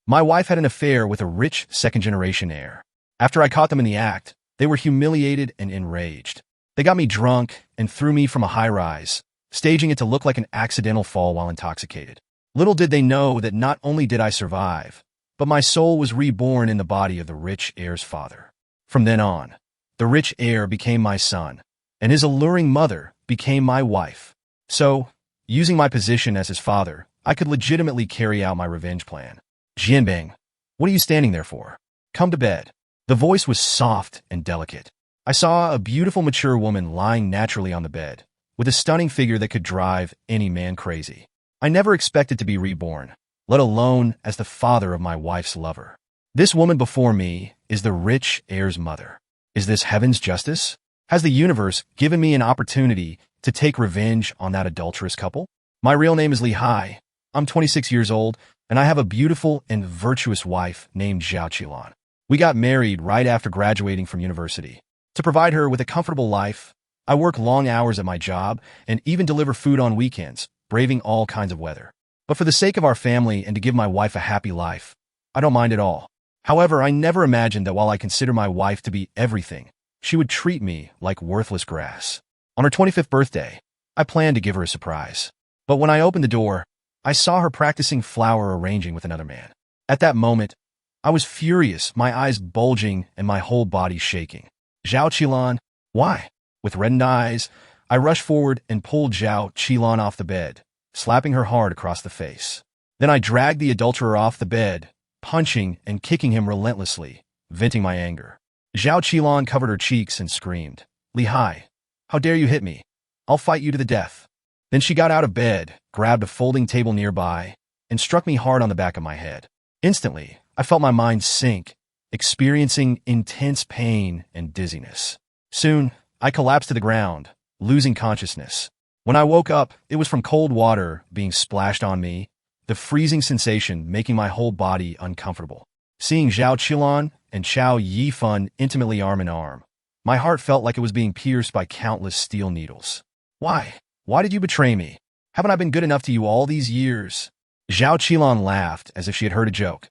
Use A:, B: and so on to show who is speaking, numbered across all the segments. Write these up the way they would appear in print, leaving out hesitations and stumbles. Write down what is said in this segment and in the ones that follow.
A: My wife had an affair with a rich second-generation heir. After I caught them in the act, they were humiliated and enraged. They got me drunk and threw me from a high-rise, staging it to look like an accidental fall while intoxicated. Little did they know that not only did I survive, but my soul was reborn in the body of the rich heir's father. From then on, the rich heir became my son, and his alluring mother became my wife. So, using my position as his father, I could legitimately carry out my revenge plan. Jianbing, what are you standing there for? Come to bed. The voice was soft and delicate. I saw a beautiful mature woman lying naturally on the bed, with a stunning figure that could drive any man crazy. I never expected to be reborn, let alone as the father of my wife's lover. This woman before me is the rich heir's mother. Is this heaven's justice? Has the universe given me an opportunity to take revenge on that adulterous couple? My real name is Hai. I'm 26 years old, and I have a beautiful and virtuous wife named Zhao Qilan. We got married right after graduating from university. To provide her with a comfortable life, I work long hours at my job and even deliver food on weekends, braving all kinds of weather. But for the sake of our family and to give my wife a happy life, I don't mind at all. However, I never imagined that while I consider my wife to be everything, she would treat me like worthless grass. On her 25th birthday, I planned to give her a surprise. But when I opened the door, I saw her practicing flower arranging with another man. At that moment, I was furious, my eyes bulging and my whole body shaking. Zhao Qilan, why? With reddened eyes, I rushed forward and pulled Zhao Qilan off the bed, slapping her hard across the face. Then I dragged the adulterer off the bed, punching and kicking him relentlessly, venting my anger. Zhao Qilan covered her cheeks and screamed, Hai, how dare you hit me? I'll fight you to the death. Then she got out of bed, grabbed a folding table nearby, and struck me hard on the back of my head. Instantly, I felt my mind sink, experiencing intense pain and dizziness. Soon, I collapsed to the ground, losing consciousness. When I woke up, it was from cold water being splashed on me, the freezing sensation making my whole body uncomfortable. Seeing Zhao Qilan and Qiao Yifan intimately arm in arm, my heart felt like it was being pierced by countless steel needles. Why? Why did you betray me? Haven't I been good enough to you all these years? Zhao Qilan laughed as if she had heard a joke.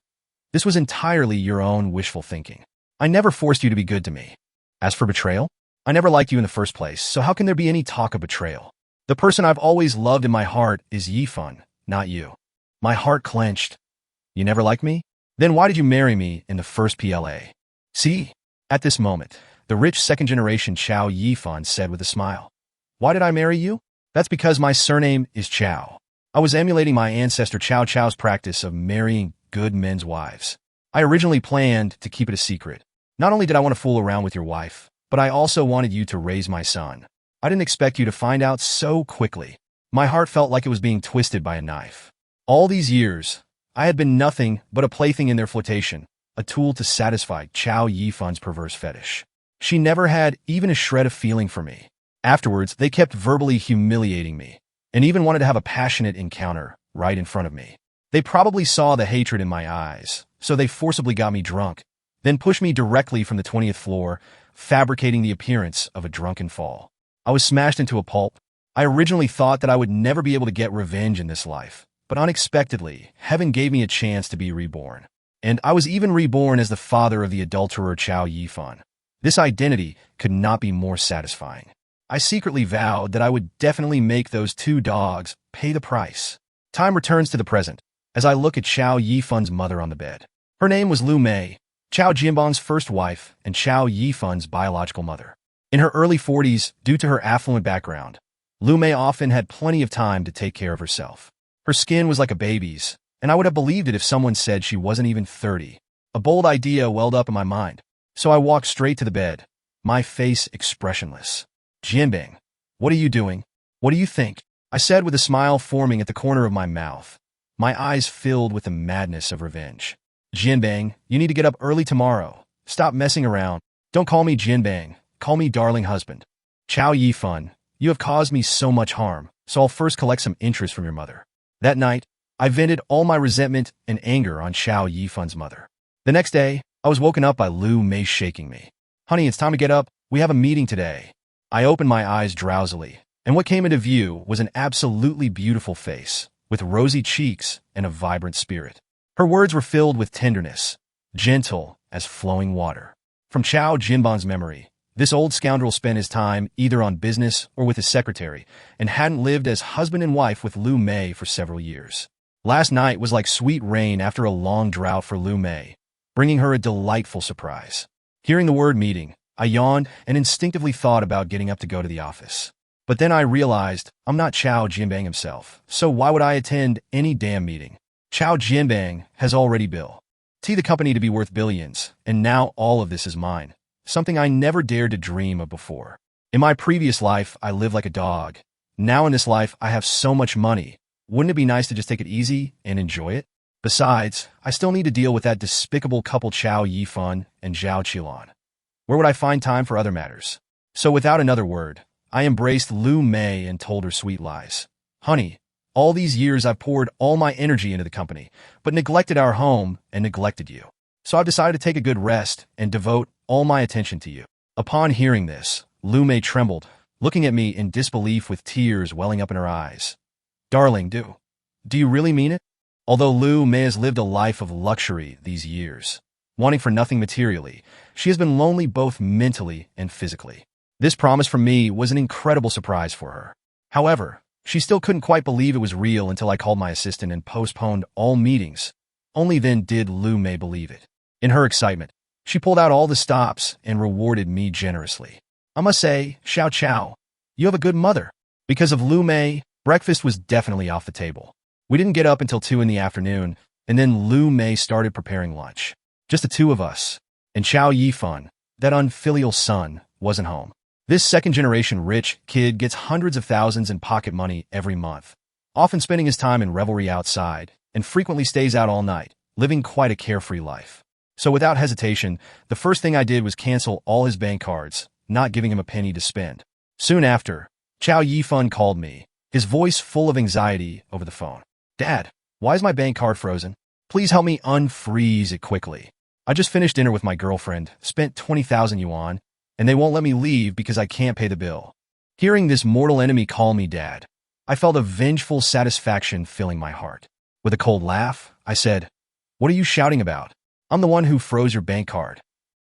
A: This was entirely your own wishful thinking. I never forced you to be good to me. As for betrayal, I never liked you in the first place, so how can there be any talk of betrayal? The person I've always loved in my heart is Yifan, not you. My heart clenched. You never liked me? Then why did you marry me in the first PLA? See? At this moment, the rich second-generation Qiao Yifan said with a smile. Why did I marry you? That's because my surname is Qiao. I was emulating my ancestor Qiao Qiao's practice of marrying good men's wives. I originally planned to keep it a secret. Not only did I want to fool around with your wife, but I also wanted you to raise my son. I didn't expect you to find out so quickly. My heart felt like it was being twisted by a knife. All these years, I had been nothing but a plaything in their flirtation, a tool to satisfy Qiao Yifan's perverse fetish. She never had even a shred of feeling for me. Afterwards, they kept verbally humiliating me, and even wanted to have a passionate encounter right in front of me. They probably saw the hatred in my eyes, so they forcibly got me drunk, then pushed me directly from the 20th floor, fabricating the appearance of a drunken fall. I was smashed into a pulp. I originally thought that I would never be able to get revenge in this life, but unexpectedly, heaven gave me a chance to be reborn. And I was even reborn as the father of the adulterer Qiao Yifan. This identity could not be more satisfying. I secretly vowed that I would definitely make those two dogs pay the price. Time returns to the present, as I look at Qiao Yifan's mother on the bed. Her name was Lu Mei, Qiao Jianbang's first wife and Qiao Yifan's biological mother. In her early 40s, due to her affluent background, Lu Mei often had plenty of time to take care of herself. Her skin was like a baby's, and I would have believed it if someone said she wasn't even 30. A bold idea welled up in my mind, so I walked straight to the bed, my face expressionless. Jianbing, what are you doing? What do you think? I said with a smile forming at the corner of my mouth, my eyes filled with the madness of revenge. Jianbing, you need to get up early tomorrow. Stop messing around. Don't call me Jianbing. Call me darling husband. Qiao Yifan, you have caused me so much harm, so I'll first collect some interest from your mother. That night, I vented all my resentment and anger on Qiao Yifan's mother. The next day, I was woken up by Lu Mei shaking me. Honey, it's time to get up. We have a meeting today. I opened my eyes drowsily, and what came into view was an absolutely beautiful face, with rosy cheeks and a vibrant spirit. Her words were filled with tenderness, gentle as flowing water. From Chao Jinban's memory, this old scoundrel spent his time either on business or with his secretary, and hadn't lived as husband and wife with Lu Mei for several years. Last night was like sweet rain after a long drought for Lu Mei, bringing her a delightful surprise. Hearing the word meeting, I yawned and instinctively thought about getting up to go to the office. But then I realized I'm not Chao Jinbang himself, so why would I attend any damn meeting? Chao Jinbang has already built the company to be worth billions, and now all of this is mine, something I never dared to dream of before. In my previous life, I lived like a dog. Now in this life, I have so much money. Wouldn't it be nice to just take it easy and enjoy it? Besides, I still need to deal with that despicable couple Chao Yifan and Zhao Qilan. Where would I find time for other matters? So without another word, I embraced Lu Mei and told her sweet lies. Honey, all these years I've poured all my energy into the company, but neglected our home and neglected you. So I've decided to take a good rest and devote all my attention to you. Upon hearing this, Lu Mei trembled, looking at me in disbelief with tears welling up in her eyes. Darling, do you really mean it? Although Lu Mei has lived a life of luxury these years, wanting for nothing materially, she has been lonely both mentally and physically. This promise from me was an incredible surprise for her. However, she still couldn't quite believe it was real until I called my assistant and postponed all meetings. Only then did Lu Mei believe it. In her excitement, she pulled out all the stops and rewarded me generously. I must say, Xiao Chao, you have a good mother. Because of Lu Mei, breakfast was definitely off the table. We didn't get up until 2 in the afternoon, and then Lu Mei started preparing lunch. Just the two of us. And Chao Yifan, that unfilial son, wasn't home. This second-generation rich kid gets hundreds of thousands in pocket money every month, often spending his time in revelry outside, and frequently stays out all night, living quite a carefree life. So without hesitation, the first thing I did was cancel all his bank cards, not giving him a penny to spend. Soon after, Chao Yifan called me, his voice full of anxiety over the phone. Dad, why is my bank card frozen? Please help me unfreeze it quickly. I just finished dinner with my girlfriend, spent 20,000 yuan, and they won't let me leave because I can't pay the bill. Hearing this mortal enemy call me Dad, I felt a vengeful satisfaction filling my heart. With a cold laugh, I said, What are you shouting about? I'm the one who froze your bank card.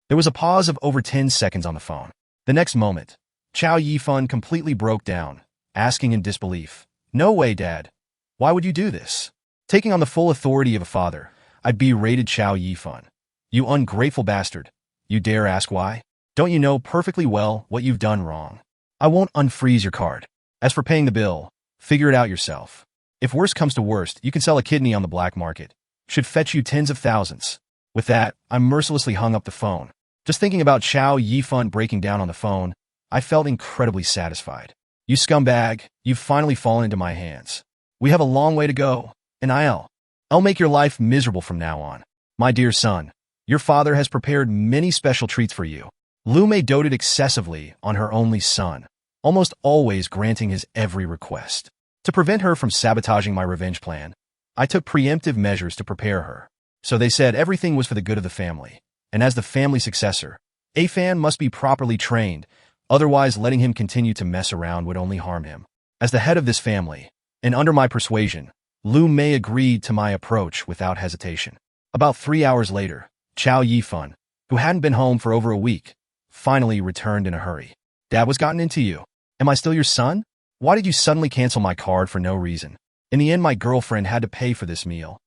A: There was a pause of over 10 seconds on the phone. The next moment, Chao Yifan completely broke down, asking in disbelief, No way, Dad. Why would you do this? Taking on the full authority of a father, I berated Chao Yifan. You ungrateful bastard. You dare ask why? Don't you know perfectly well what you've done wrong? I won't unfreeze your card. As for paying the bill, figure it out yourself. If worst comes to worst, you can sell a kidney on the black market. Should fetch you tens of thousands. With that, I mercilessly hung up the phone. Just thinking about Chao Yifan breaking down on the phone, I felt incredibly satisfied. You scumbag, you've finally fallen into my hands. We have a long way to go, and I'll make your life miserable from now on. My dear son, your father has prepared many special treats for you. Lu Mei doted excessively on her only son, almost always granting his every request. To prevent her from sabotaging my revenge plan, I took preemptive measures to prepare her. So they said everything was for the good of the family, and as the family successor, Afan must be properly trained, otherwise letting him continue to mess around would only harm him. As the head of this family, and under my persuasion, Lu Mei agreed to my approach without hesitation. About 3 hours later, Chao Yifan, who hadn't been home for over a week, finally returned in a hurry. Dad, what's gotten into you? Am I still your son? Why did you suddenly cancel my card for no reason? In the end, my girlfriend had to pay for this meal.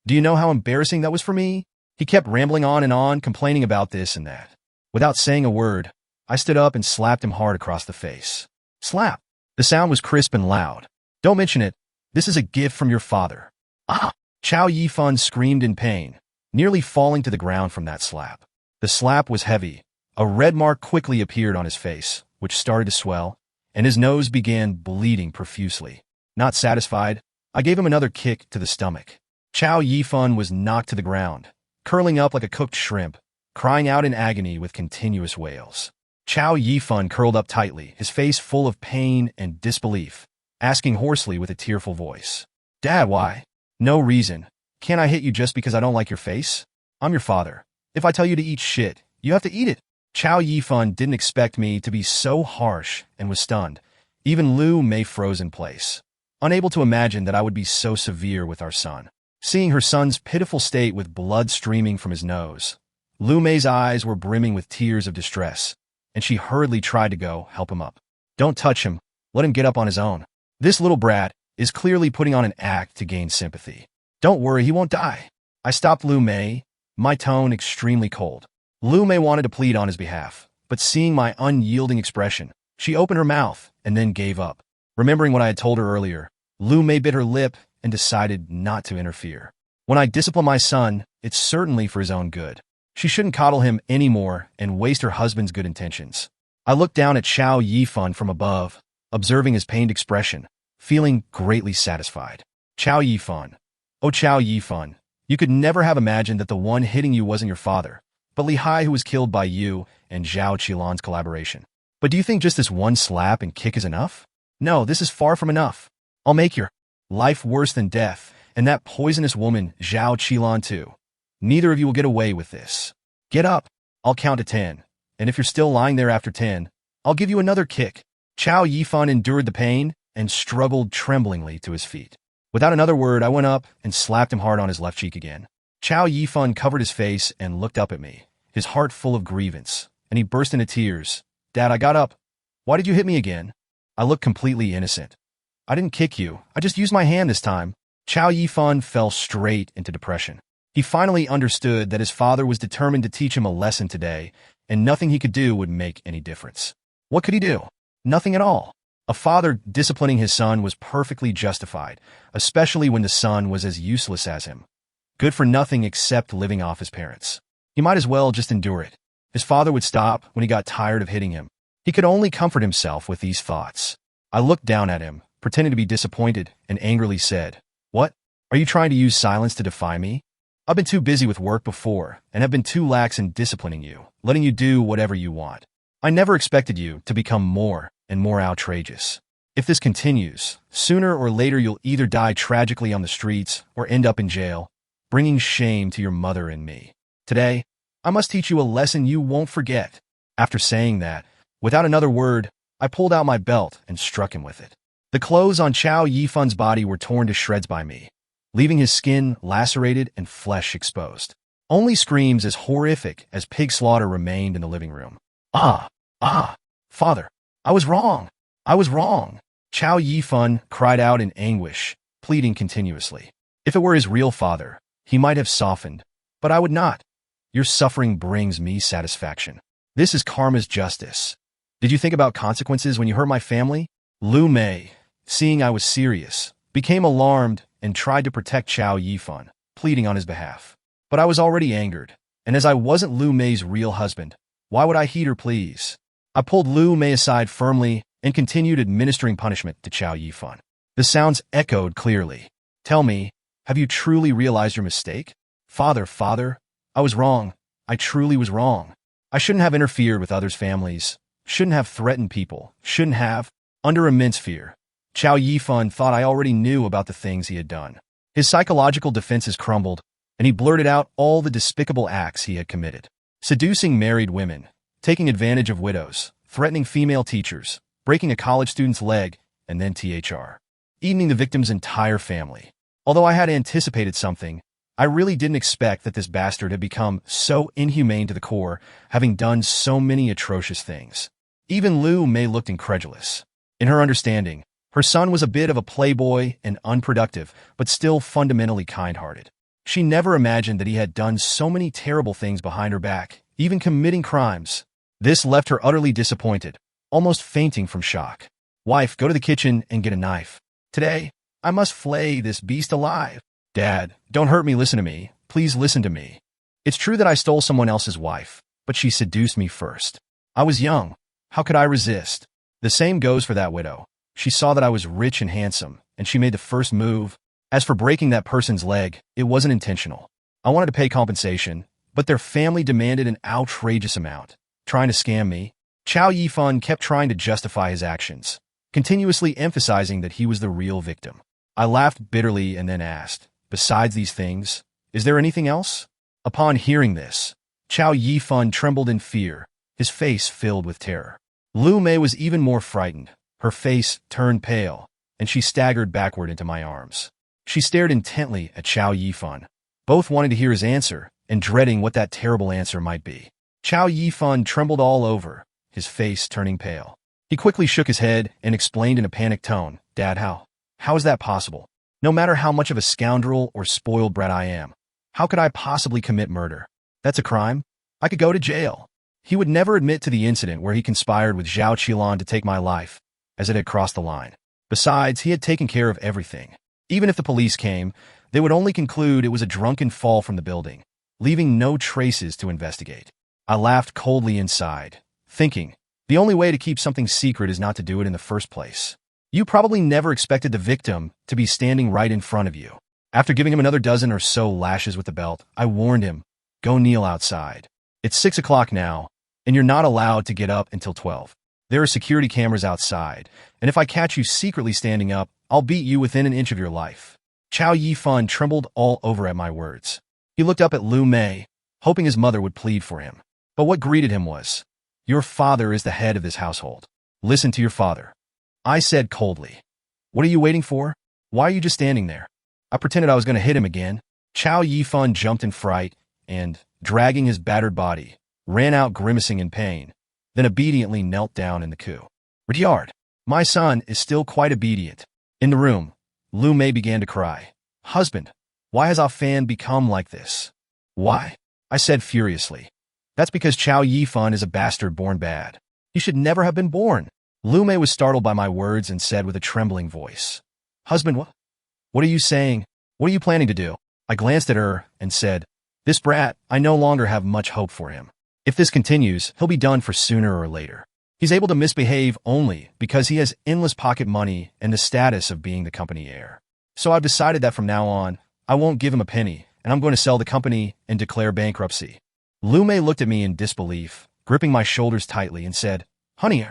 A: Do you know how embarrassing that was for me? He kept rambling on and on, complaining about this and that. Without saying a word, I stood up and slapped him hard across the face. Slap! The sound was crisp and loud. Don't mention it. This is a gift from your father. Ah! Chao Yifan screamed in pain, nearly falling to the ground from that slap. The slap was heavy. A red mark quickly appeared on his face, which started to swell, and his nose began bleeding profusely. Not satisfied, I gave him another kick to the stomach. Chao Yifan was knocked to the ground, curling up like a cooked shrimp, crying out in agony with continuous wails. Chao Yifan curled up tightly, his face full of pain and disbelief, asking hoarsely with a tearful voice, Dad, why? No reason. Can't I hit you just because I don't like your face? I'm your father. If I tell you to eat shit, you have to eat it. Chao Yifan didn't expect me to be so harsh and was stunned. Even Lu Mei froze in place, unable to imagine that I would be so severe with our son. Seeing her son's pitiful state with blood streaming from his nose, Lu Mei's eyes were brimming with tears of distress, and she hurriedly tried to go help him up. Don't touch him. Let him get up on his own. This little brat is clearly putting on an act to gain sympathy. Don't worry, he won't die. I stopped Lu Mei, my tone extremely cold. Lu Mei wanted to plead on his behalf, but seeing my unyielding expression, she opened her mouth and then gave up. Remembering what I had told her earlier, Lu Mei bit her lip and decided not to interfere. When I discipline my son, it's certainly for his own good. She shouldn't coddle him anymore and waste her husband's good intentions. I looked down at Xiao Yifan from above, observing his pained expression, feeling greatly satisfied. Xiao Yifan. Oh, Xiao Yifan, you could never have imagined that the one hitting you wasn't your father, but Li Hai, who was killed by you and Zhao Qilan's collaboration. But do you think just this one slap and kick is enough? No, this is far from enough. I'll make your life worse than death, and that poisonous woman, Zhao Qilan, too. Neither of you will get away with this. Get up. I'll count to 10, and if you're still lying there after 10, I'll give you another kick. Xiao Yifan endured the pain and struggled tremblingly to his feet. Without another word, I went up and slapped him hard on his left cheek again. Xiao Yifan covered his face and looked up at me, his heart full of grievance, and he burst into tears. Dad, I got up. Why did you hit me again? I looked completely innocent. I didn't kick you. I just used my hand this time. Xiao Yifan fell straight into depression. He finally understood that his father was determined to teach him a lesson today, and nothing he could do would make any difference. What could he do? Nothing at all. A father disciplining his son was perfectly justified, especially when the son was as useless as him. Good for nothing except living off his parents. He might as well just endure it. His father would stop when he got tired of hitting him. He could only comfort himself with these thoughts. I looked down at him, pretending to be disappointed, and angrily said, What? Are you trying to use silence to defy me? I've been too busy with work before, and have been too lax in disciplining you, letting you do whatever you want. I never expected you to become more and more outrageous. If this continues, sooner or later you'll either die tragically on the streets or end up in jail, bringing shame to your mother and me. Today, I must teach you a lesson you won't forget. After saying that, without another word, I pulled out my belt and struck him with it. The clothes on Xiao Yifan's body were torn to shreds by me, leaving his skin lacerated and flesh exposed. Only screams as horrific as pig slaughter remained in the living room. Father, I was wrong. I was wrong. Xiao Yifan cried out in anguish, pleading continuously. If it were his real father, he might have softened, but I would not. Your suffering brings me satisfaction. This is karma's justice. Did you think about consequences when you hurt my family? Lu Mei, seeing I was serious, became alarmed and tried to protect Xiao Yifan, pleading on his behalf. But I was already angered, and as I wasn't Lu Mei's real husband, why would I heed her pleas? I pulled Lu Mei aside firmly and continued administering punishment to Xiao Yifan. The sounds echoed clearly. Tell me, have you truly realized your mistake? Father, I was wrong. I truly was wrong. I shouldn't have interfered with others' families, shouldn't have threatened people, shouldn't have. Under immense fear, Xiao Yifan thought I already knew about the things he had done. His psychological defenses crumbled, and he blurted out all the despicable acts he had committed. Seducing married women, taking advantage of widows, threatening female teachers, breaking a college student's leg, and then eating the victim's entire family. Although I had anticipated something, I really didn't expect that this bastard had become so inhumane to the core, having done so many atrocious things. Even Lu Mei looked incredulous. In her understanding, her son was a bit of a playboy and unproductive, but still fundamentally kind-hearted. She never imagined that he had done so many terrible things behind her back, even committing crimes. This left her utterly disappointed, almost fainting from shock. Wife, go to the kitchen and get a knife. Today, I must flay this beast alive. Dad, don't hurt me, listen to me. Please listen to me. It's true that I stole someone else's wife, but she seduced me first. I was young. How could I resist? The same goes for that widow. She saw that I was rich and handsome, and she made the first move. As for breaking that person's leg, it wasn't intentional. I wanted to pay compensation, but their family demanded an outrageous amount. Trying to scam me, Xiao Yifan kept trying to justify his actions, continuously emphasizing that he was the real victim. I laughed bitterly and then asked, besides these things, is there anything else? Upon hearing this, Xiao Yifan trembled in fear, his face filled with terror. Lu Mei was even more frightened. Her face turned pale, and she staggered backward into my arms. She stared intently at Chow Yifan, both wanting to hear his answer and dreading what that terrible answer might be. Chow Yifan trembled all over, his face turning pale. He quickly shook his head and explained in a panicked tone, "Dad, how is that possible? No matter how much of a scoundrel or spoiled brat I am, how could I possibly commit murder? That's a crime. I could go to jail." He would never admit to the incident where he conspired with Zhao Qilan to take my life, as it had crossed the line. Besides, he had taken care of everything. Even if the police came, they would only conclude it was a drunken fall from the building, leaving no traces to investigate. I laughed coldly inside, thinking, the only way to keep something secret is not to do it in the first place. You probably never expected the victim to be standing right in front of you. After giving him another dozen or so lashes with the belt, I warned him, "Go kneel outside. It's 6 o'clock now, and you're not allowed to get up until 12. There are security cameras outside, and if I catch you secretly standing up, I'll beat you within an inch of your life." Chow Yifan trembled all over at my words. He looked up at Lu Mei, hoping his mother would plead for him. But what greeted him was, "Your father is the head of this household. Listen to your father." I said coldly, "What are you waiting for? Why are you just standing there?" I pretended I was going to hit him again. Chow Yifan jumped in fright and, dragging his battered body, ran out grimacing in pain, then obediently knelt down in the courtyard. My son is still quite obedient. In the room, Lu Mei began to cry. "Husband, why has our fan become like this?" "Why?" I said furiously. "That's because Chow Yifan is a bastard born bad. He should never have been born." Lu Mei was startled by my words and said with a trembling voice, "Husband, what are you saying? What are you planning to do?" I glanced at her and said, "This brat, I no longer have much hope for him. If this continues, he'll be done for sooner or later. He's able to misbehave only because he has endless pocket money and the status of being the company heir. So I've decided that from now on, I won't give him a penny, and I'm going to sell the company and declare bankruptcy." Lu Mei looked at me in disbelief, gripping my shoulders tightly, and said, "Honey,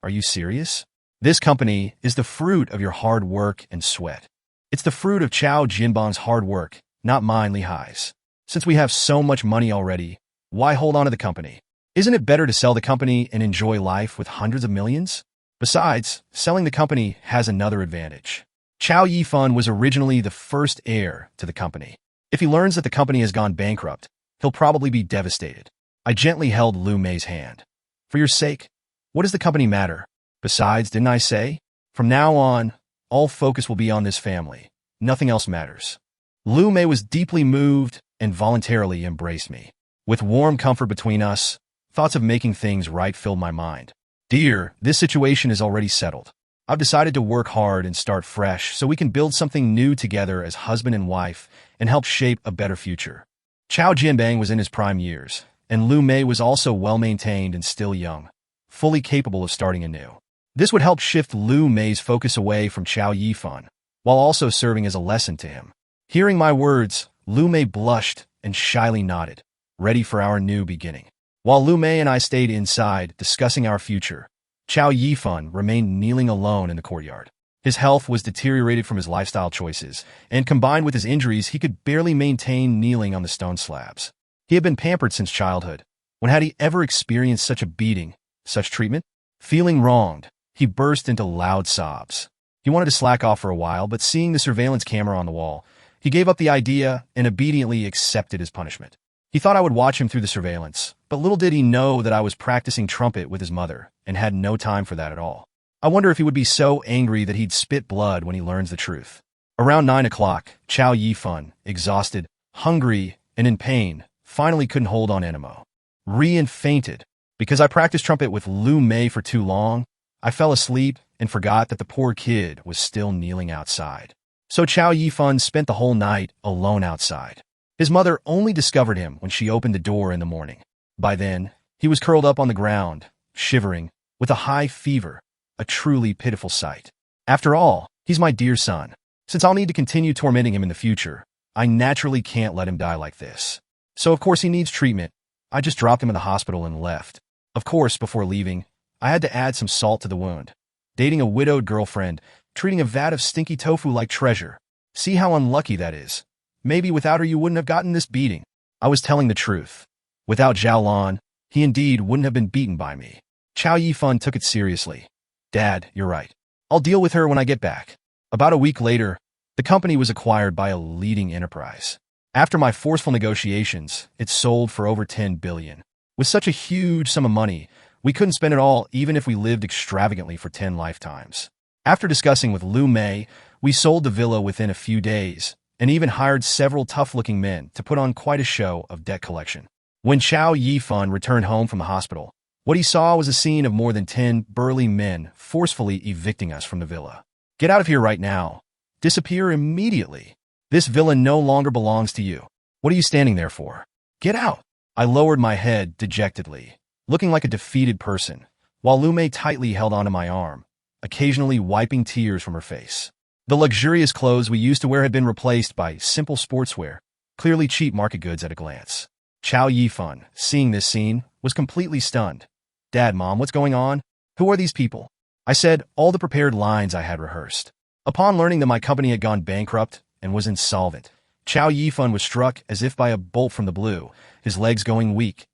A: are you serious? This company is the fruit of your hard work and sweat. It's the fruit of Chow Jinbang's hard work, not mine, Lihai's. Since we have so much money already, why hold on to the company? Isn't it better to sell the company and enjoy life with hundreds of millions? Besides, selling the company has another advantage. Chow Yifan was originally the first heir to the company. If he learns that the company has gone bankrupt, he'll probably be devastated." I gently held Lu Mei's hand. "For your sake, what does the company matter? Besides, didn't I say? From now on, all focus will be on this family. Nothing else matters." Lu Mei was deeply moved and voluntarily embraced me. With warm comfort between us, thoughts of making things right filled my mind. "Dear, this situation is already settled. I've decided to work hard and start fresh so we can build something new together as husband and wife and help shape a better future." Chow Jinbang was in his prime years, and Lu Mei was also well-maintained and still young, fully capable of starting anew. This would help shift Lu Mei's focus away from Chow Yifan, while also serving as a lesson to him. Hearing my words, Lu Mei blushed and shyly nodded, ready for our new beginning. While Lu Mei and I stayed inside, discussing our future, Chow Yifan remained kneeling alone in the courtyard. His health was deteriorated from his lifestyle choices, and combined with his injuries, he could barely maintain kneeling on the stone slabs. He had been pampered since childhood. When had he ever experienced such a beating, such treatment? Feeling wronged, he burst into loud sobs. He wanted to slack off for a while, but seeing the surveillance camera on the wall, he gave up the idea and obediently accepted his punishment. He thought I would watch him through the surveillance, but little did he know that I was practicing trumpet with his mother and had no time for that at all. I wonder if he would be so angry that he'd spit blood when he learns the truth. Around 9 o'clock, Chow Yifan, exhausted, hungry, and in pain, finally couldn't hold on anymore. And fainted. Because I practiced trumpet with Lu Mei for too long, I fell asleep and forgot that the poor kid was still kneeling outside. So Chow Yifan spent the whole night alone outside. His mother only discovered him when she opened the door in the morning. By then, he was curled up on the ground, shivering, with a high fever, a truly pitiful sight. After all, he's my dear son. Since I'll need to continue tormenting him in the future, I naturally can't let him die like this. So of course he needs treatment. I just dropped him in the hospital and left. Of course, before leaving, I had to add some salt to the wound. Dating a widowed girlfriend, treating a vat of stinky tofu like treasure. See how unlucky that is. Maybe without her you wouldn't have gotten this beating. I was telling the truth. Without Zhao Lan, he indeed wouldn't have been beaten by me. Chow Yifan took it seriously. "Dad, you're right. I'll deal with her when I get back." About a week later, The company was acquired by a leading enterprise. After my forceful negotiations, it sold for over $10 billion. With such a huge sum of money, we couldn't spend it all even if we lived extravagantly for 10 lifetimes. After discussing with Lu Mei, we sold the villa within a few days and even hired several tough-looking men to put on quite a show of debt collection. When Chao Yifan returned home from the hospital, what he saw was a scene of more than 10 burly men forcefully evicting us from the villa. "Get out of here right now. Disappear immediately. This villa no longer belongs to you. What are you standing there for? Get out." I lowered my head dejectedly, looking like a defeated person, while Lu Mei tightly held onto my arm, occasionally wiping tears from her face. The luxurious clothes we used to wear had been replaced by simple sportswear, clearly cheap market goods at a glance. Chao Yifan, seeing this scene, was completely stunned. "Dad, Mom, what's going on? Who are these people?" I said all the prepared lines I had rehearsed. Upon learning that my company had gone bankrupt and was insolvent, Chao Yifan was struck as if by a bolt from the blue, his legs going weak.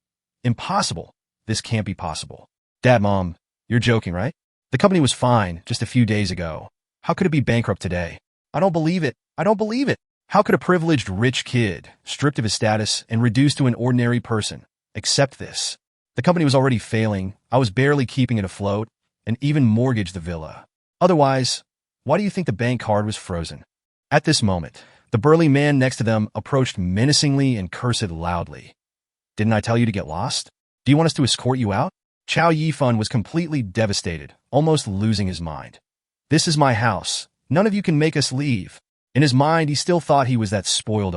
A: "Impossible. This can't be possible." "Dad, Mom, you're joking, right? The company was fine just a few days ago. How could it be bankrupt today? I don't believe it. I don't believe it. How could a privileged rich kid, stripped of his status and reduced to an ordinary person, accept this? The company was already failing, I was barely keeping it afloat, and even mortgaged the villa. Otherwise, why do you think the bank card was frozen?" At this moment, the burly man next to them approached menacingly and cursed loudly. "Didn't I tell you to get lost? Do you want us to escort you out?" Chao Yifan was completely devastated, almost losing his mind. "This is my house. None of you can make us leave." In his mind, he still thought he was that spoiled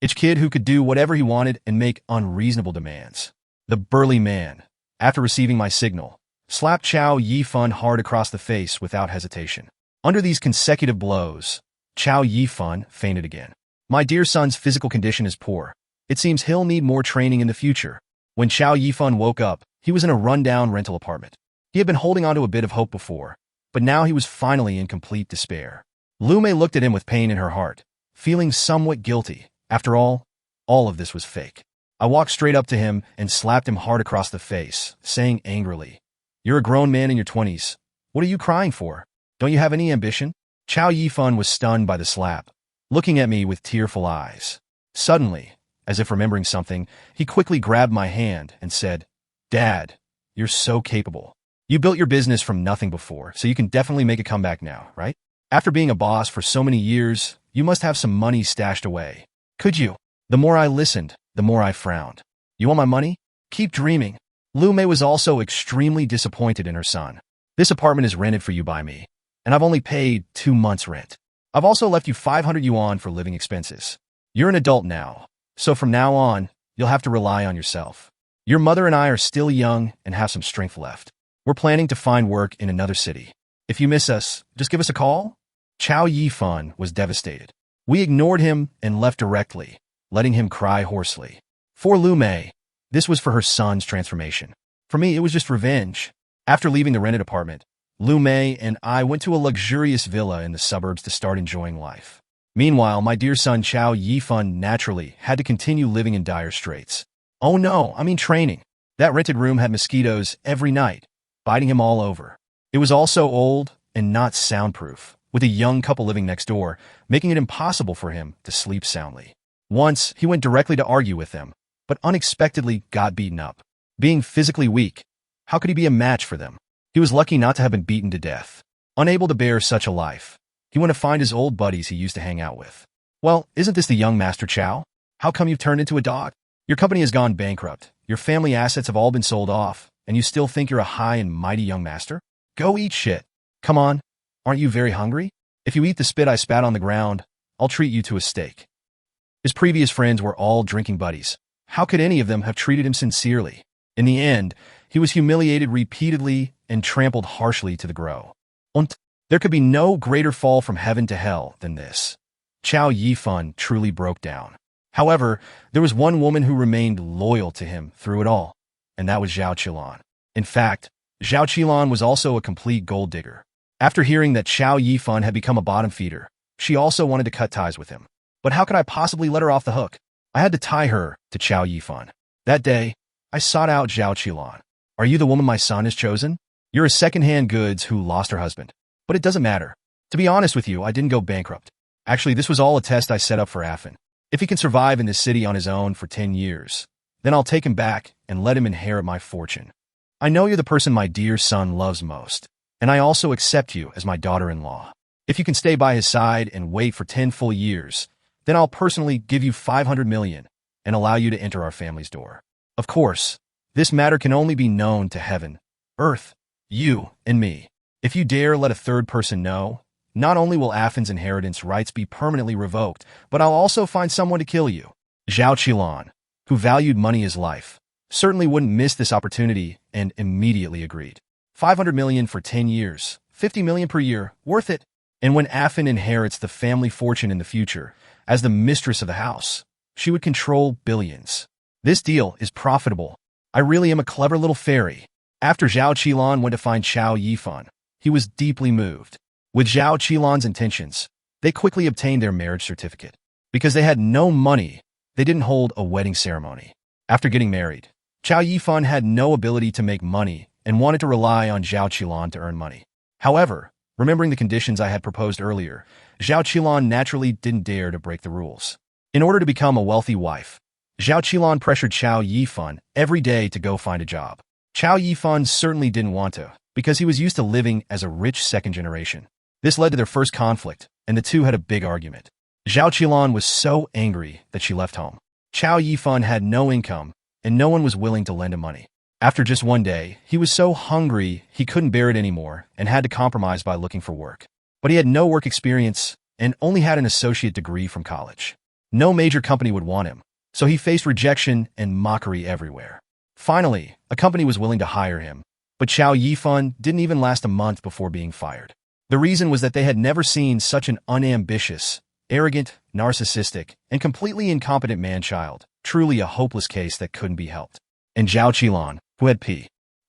A: rich kid who could do whatever he wanted and make unreasonable demands. The burly man, after receiving my signal, slapped Chao Yifan hard across the face without hesitation. Under these consecutive blows, Chao Yifan fainted again. "My dear son's physical condition is poor. It seems he'll need more training in the future." When Chao Yifan woke up, he was in a rundown rental apartment. He had been holding on to a bit of hope before, but now he was finally in complete despair. Lu Mei looked at him with pain in her heart, feeling somewhat guilty. After all of this was fake. I walked straight up to him and slapped him hard across the face, saying angrily, "You're a grown man in your 20s. What are you crying for? Don't you have any ambition?" Chao Yifan was stunned by the slap, looking at me with tearful eyes. Suddenly, as if remembering something, he quickly grabbed my hand and said, "Dad, you're so capable. You built your business from nothing before, so you can definitely make a comeback now, right? After being a boss for so many years, you must have some money stashed away. Could you?" The more I listened, the more I frowned. "You want my money? Keep dreaming." Lu Mei was also extremely disappointed in her son. "This apartment is rented for you by me, and I've only paid 2 months' rent. I've also left you 500 yuan for living expenses. You're an adult now, so from now on, you'll have to rely on yourself. Your mother and I are still young and have some strength left. We're planning to find work in another city. If you miss us, just give us a call." Chao Yifan was devastated. We ignored him and left directly, letting him cry hoarsely. For Lu Mei, this was for her son's transformation. For me, it was just revenge. After leaving the rented apartment, Lu Mei and I went to a luxurious villa in the suburbs to start enjoying life. Meanwhile, my dear son Chao Yifan naturally had to continue living in dire straits. Oh no, I mean training. That rented room had mosquitoes every night, biting him all over. It was also old and not soundproof, with a young couple living next door, making it impossible for him to sleep soundly. Once, he went directly to argue with them, but unexpectedly got beaten up. Being physically weak, how could he be a match for them? He was lucky not to have been beaten to death. Unable to bear such a life, he went to find his old buddies he used to hang out with. "Well, isn't this the young Master Chao? How come you've turned into a dog? Your company has gone bankrupt, your family assets have all been sold off, and you still think you're a high and mighty young master? Go eat shit. Come on, aren't you very hungry? If you eat the spit I spat on the ground, I'll treat you to a steak." His previous friends were all drinking buddies. How could any of them have treated him sincerely? In the end, he was humiliated repeatedly and trampled harshly to the ground. Und there could be no greater fall from heaven to hell than this. Chao Yifan truly broke down. However, there was one woman who remained loyal to him through it all, and that was Zhao Qilan. In fact, Zhao Qilan was also a complete gold digger. After hearing that Chao Yifan had become a bottom feeder, she also wanted to cut ties with him. But how could I possibly let her off the hook? I had to tie her to Chao Yifan. That day, I sought out Zhao Qilan. "Are you the woman my son has chosen? You're a second-hand goods who lost her husband. But it doesn't matter. To be honest with you, I didn't go bankrupt. Actually, this was all a test I set up for Affan. If he can survive in this city on his own for 10 years, then I'll take him back and let him inherit my fortune. I know you're the person my dear son loves most, and I also accept you as my daughter-in-law. If you can stay by his side and wait for 10 full years, then I'll personally give you 500 million and allow you to enter our family's door. Of course, this matter can only be known to heaven, earth, you, and me. If you dare let a third person know, not only will Afan's inheritance rights be permanently revoked, but I'll also find someone to kill you. Zhao Qilan, who valued money as life, certainly wouldn't miss this opportunity and immediately agreed. 500 million for 10 years, 50 million per year, worth it. And when Afan inherits the family fortune in the future, as the mistress of the house, she would control billions. This deal is profitable. I really am a clever little fairy. After Zhao Qilan went to find Qiao Yifan, he was deeply moved. With Zhao Qilan's intentions, they quickly obtained their marriage certificate. Because they had no money, they didn't hold a wedding ceremony. After getting married, Qiao Yifan had no ability to make money and wanted to rely on Zhao Qilan to earn money. However, remembering the conditions I had proposed earlier, Zhao Qilan naturally didn't dare to break the rules. In order to become a wealthy wife, Zhao Qilan pressured Qiao Yifan every day to go find a job. Qiao Yifan certainly didn't want to, because he was used to living as a rich second generation. This led to their first conflict, and the two had a big argument. Zhao Qilan was so angry that she left home. Qiao Yifan had no income, and no one was willing to lend him money. After just one day, he was so hungry he couldn't bear it anymore and had to compromise by looking for work. But he had no work experience and only had an associate degree from college. No major company would want him, so he faced rejection and mockery everywhere. Finally, a company was willing to hire him, but Qiao Yifan didn't even last a month before being fired. The reason was that they had never seen such an unambitious, arrogant, narcissistic, and completely incompetent man-child, truly a hopeless case that couldn't be helped. And Zhao Qilan, who had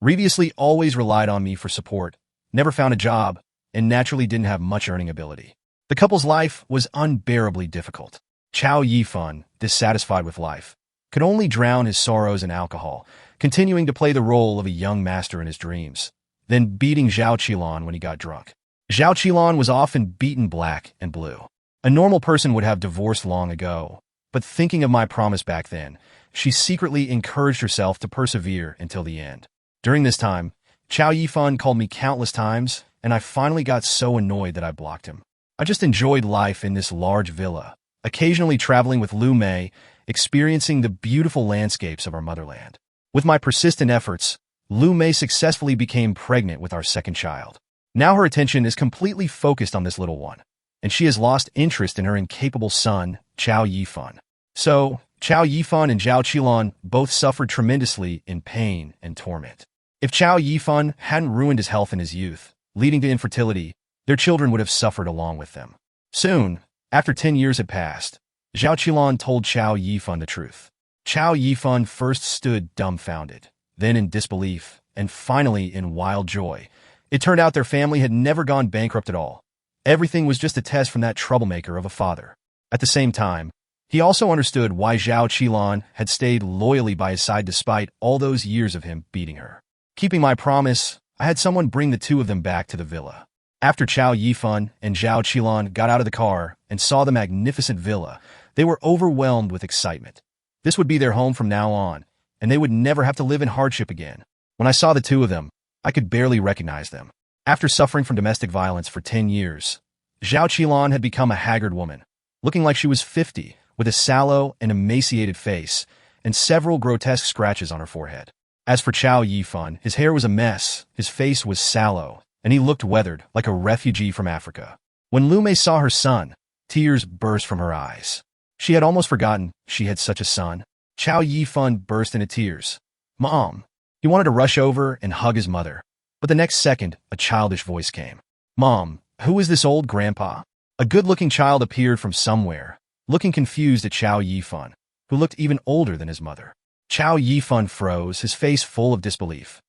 A: previously always relied on me for support, never found a job, and naturally didn't have much earning ability. The couple's life was unbearably difficult. Qiao Yifan, dissatisfied with life, could only drown his sorrows in alcohol, continuing to play the role of a young master in his dreams, then beating Zhao Qilan when he got drunk. Zhao Qilan was often beaten black and blue. A normal person would have divorced long ago, but thinking of my promise back then, she secretly encouraged herself to persevere until the end. During this time, Qiao Yifan called me countless times, and I finally got so annoyed that I blocked him. I just enjoyed life in this large villa, occasionally traveling with Lu Mei, experiencing the beautiful landscapes of our motherland. With my persistent efforts, Lu Mei successfully became pregnant with our second child. Now her attention is completely focused on this little one, and she has lost interest in her incapable son, Qiao Yifan. So, Qiao Yifan and Zhao Qilan both suffered tremendously in pain and torment. If Qiao Yifan hadn't ruined his health in his youth, leading to infertility, their children would have suffered along with them. Soon, after 10 years had passed, Zhao Qilan told Qiao Yifan the truth. Qiao Yifan first stood dumbfounded, then in disbelief, and finally in wild joy. It turned out their family had never gone bankrupt at all. Everything was just a test from that troublemaker of a father. At the same time, he also understood why Zhao Qilan had stayed loyally by his side despite all those years of him beating her. Keeping my promise, I had someone bring the two of them back to the villa. After Qiao Yifan and Zhao Qilan got out of the car and saw the magnificent villa, they were overwhelmed with excitement. This would be their home from now on, and they would never have to live in hardship again. When I saw the two of them, I could barely recognize them. After suffering from domestic violence for 10 years, Zhao Qilan had become a haggard woman, looking like she was 50, with a sallow and emaciated face and several grotesque scratches on her forehead. As for Qiao Yifan, his hair was a mess, his face was sallow, and he looked weathered like a refugee from Africa. When Lu Mei saw her son, tears burst from her eyes. She had almost forgotten she had such a son. Qiao Yifan burst into tears. "Mom." He wanted to rush over and hug his mother, but the next second, a childish voice came. "Mom, who is this old grandpa?" A good-looking child appeared from somewhere, looking confused at Qiao Yifan, who looked even older than his mother. Qiao Yifan froze, his face full of disbelief.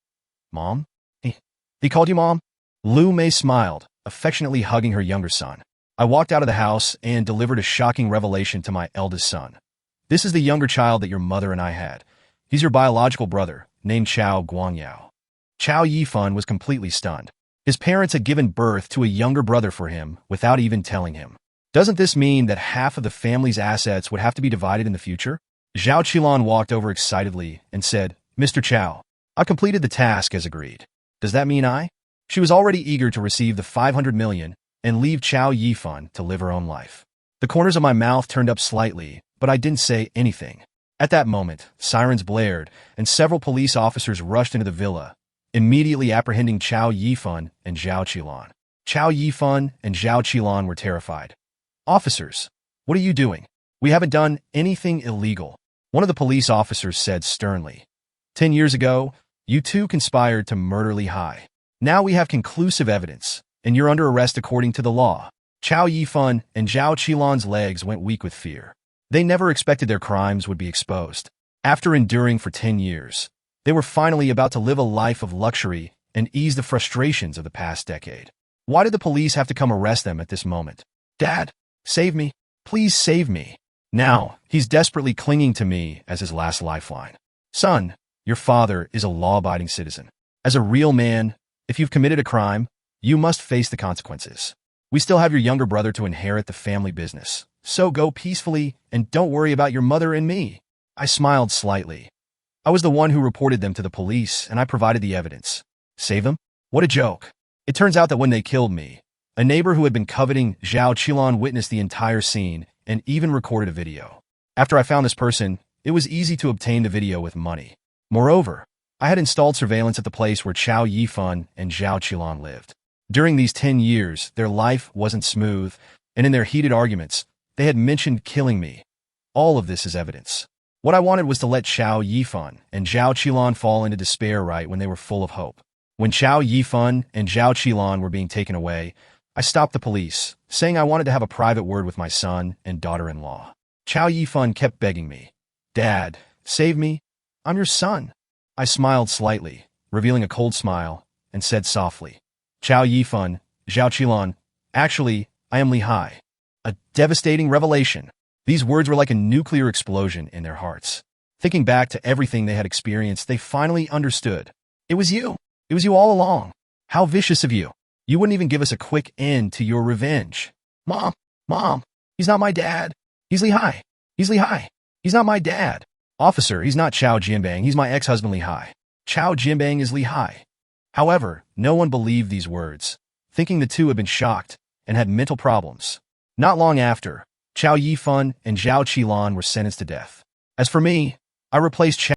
A: "Mom? He called you Mom?" Lu Mei smiled, affectionately hugging her younger son. I walked out of the house and delivered a shocking revelation to my eldest son. "This is the younger child that your mother and I had. He's your biological brother, named Qiao Guangyao." Qiao Yifan was completely stunned. His parents had given birth to a younger brother for him without even telling him. Doesn't this mean that half of the family's assets would have to be divided in the future? Zhao Qilan walked over excitedly and said, Mr. Chow, I completed the task as agreed. Does that mean I? She was already eager to receive the 500 million and leave Chow Yifan to live her own life. The corners of my mouth turned up slightly, but I didn't say anything. At that moment, sirens blared, and several police officers rushed into the villa, immediately apprehending Chow Yifan and Zhao Qilan. Chow Yifan and Zhao Qilan were terrified. Officers, what are you doing? We haven't done anything illegal, one of the police officers said sternly. 10 years ago, you two conspired to murder Li Hai. Now we have conclusive evidence, and you're under arrest according to the law. Chow Yifan and Zhao Qilan's legs went weak with fear. They never expected their crimes would be exposed. After enduring for 10 years, they were finally about to live a life of luxury and ease the frustrations of the past decade. Why did the police have to come arrest them at this moment? Dad, save me. Please save me. Now, he's desperately clinging to me as his last lifeline. Son, your father is a law-abiding citizen. As a real man, if you've committed a crime, you must face the consequences. We still have your younger brother to inherit the family business. So go peacefully and don't worry about your mother and me. I smiled slightly. I was the one who reported them to the police, and I provided the evidence. Save them? What a joke. It turns out that when they killed me, a neighbor who had been coveting Zhao Qilan witnessed the entire scene and even recorded a video. After I found this person, it was easy to obtain the video with money. Moreover, I had installed surveillance at the place where Chow Yifan and Zhao Qilan lived. During these 10 years, their life wasn't smooth, and in their heated arguments, they had mentioned killing me. All of this is evidence. What I wanted was to let Chow Yifan and Zhao Qilan fall into despair right when they were full of hope. When Chow Yifan and Zhao Qilan were being taken away, I stopped the police, saying I wanted to have a private word with my son and daughter-in-law. Chow Yifan kept begging me, Dad, save me. I'm your son. I smiled slightly, revealing a cold smile, and said softly, Chow Yifan, Zhao Qilan, actually, I am Li Hai. A devastating revelation. These words were like a nuclear explosion in their hearts. Thinking back to everything they had experienced, they finally understood. It was you. It was you all along. How vicious of you. You wouldn't even give us a quick end to your revenge. Mom, he's not my dad. He's Li Hai. He's Li Hai. He's not my dad. Officer, he's not Chow Jianbang. He's my ex-husband Li Hai. Chow Jianbang is Li Hai. However, no one believed these words, thinking the two had been shocked and had mental problems. Not long after, Chow Yifan and Zhao Qilan were sentenced to death. As for me, I replaced Chow